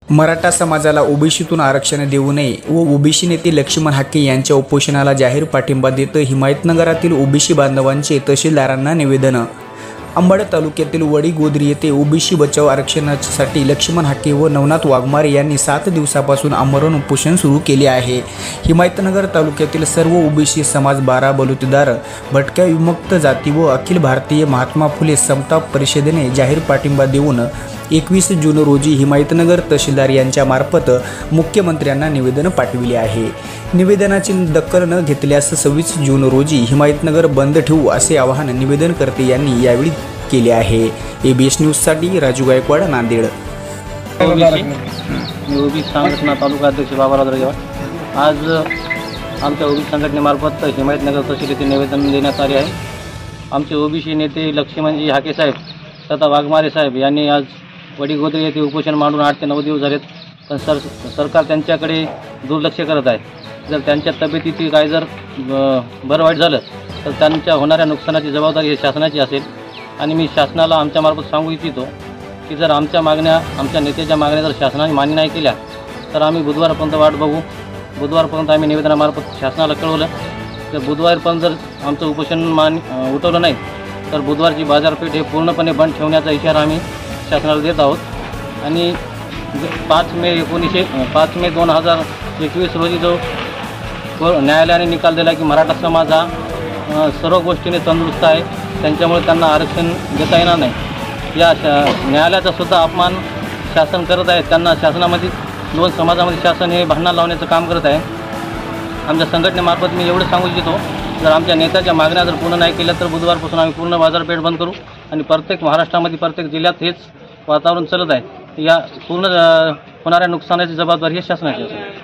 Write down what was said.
मराठा समाजाला ओबीसीतून आरक्षण देऊ नये व ओबीसी नेते लक्ष्मण हाके यांच्या उपोषणाला जाहीर पाठिंबा देत हिमायतनगरातील ओबीसी बांधवांचे तहसीलदारांना निवेदन। अंबड तालुक्यातील वडीगोद्री येथे ओबीसी बचाव आरक्षणासाठी लक्ष्मण हाके व नवनाथ वाघमारे यांनी 7 दिवसापासून आमरण उपोषण सुरू केले आहे। हिमायतनगर तालुक्यातील सर्व ओबीसी समाज, 12 बलुतेदार, भटक्या विमुक्त जाती व अखिल भारतीय महात्मा फुले समता परिषदेने जाहीर पाठिंबा देऊन 21 जून रोजी हिमायतनगर तहसीलदार यांच्या मार्फत मुख्यमंत्र्यांना निवेदन पाठविले आहे। निवेदनाची दखल न घेतल्यास 26 जून रोजी हिमायतनगर बंद ठेवू असे आवाहन निवेदनकर्ते यांनी यावेळी केले आहे। एबीएस न्यूजसाठी राजू गायकवाड, नांदेड। ओबीसी संघटना तालुका अध्यक्ष बाबाराव दरेगाव। आज आमच्या ओबीसी संघटनेमार्फत हिमायतनगर तहसील येथे निवेदन देण्यात आले आहे। आमचे ओबीसी नेते लक्ष्मणजी हाके साहेब तथा वाघमारे साहेब यांनी आज वडीगोद्री येथे उपोषण मांडून 8 ते 9 दिवस झालेत, पण सरकार त्यांच्याकडे दुर्लक्ष करत आहे। जर त्यांच्या तब्येतीची काय जर बरं वाईट झालं तर त्यांच्या होणाऱ्या नुकसानाची जबाबदारी ही शासनाची असेल। आणि मी शासनाला आमच्यामार्फत सांगू इच्छितो की जर आमच्या नेत्याच्या मागण्या जर शासनाने मान्य नाही केल्या तर आम्ही बुधवारपर्यंत वाट बघू। बुधवारपर्यंत आम्ही निवेदनामार्फत शासनाला कळवलं। तर बुधवारपर्यंत जर आमचं उपोषण उठवलं नाही तर बुधवारची बाजारपेठ हे पूर्णपणे बंद ठेवण्याचा इशारा आम्ही शासनाला देत आहोत। आणि 5 मे 2021 रोजी जो न्यायालयाने निकाल दिला की मराठा समाज हा सर्व गोष्टीने तंदुरुस्त आहे, त्यांच्यामुळे त्यांना आरक्षण देता येणार नाही, या न्यायालयाचा सुद्धा अपमान शासन करत आहे। त्यांना शासनामध्ये 2 समाजामध्ये शासन हे भांडण लावण्याचं काम करत आहे। आमच्या संघटनेमार्फत मी एवढं सांगू इच्छितो, जर आमच्या नेत्याच्या मागण्या जर पूर्ण नाही केल्या तर बुधवारपासून आम्ही पूर्ण बाजारपेठ बंद करू। आणि प्रत्येक महाराष्ट्रामध्ये प्रत्येक जिल्ह्यात हेच वातावरण चालत आहे। या पूर्ण होणाऱ्या नुकसानाची जबाबदारी ही शासनाची असेल।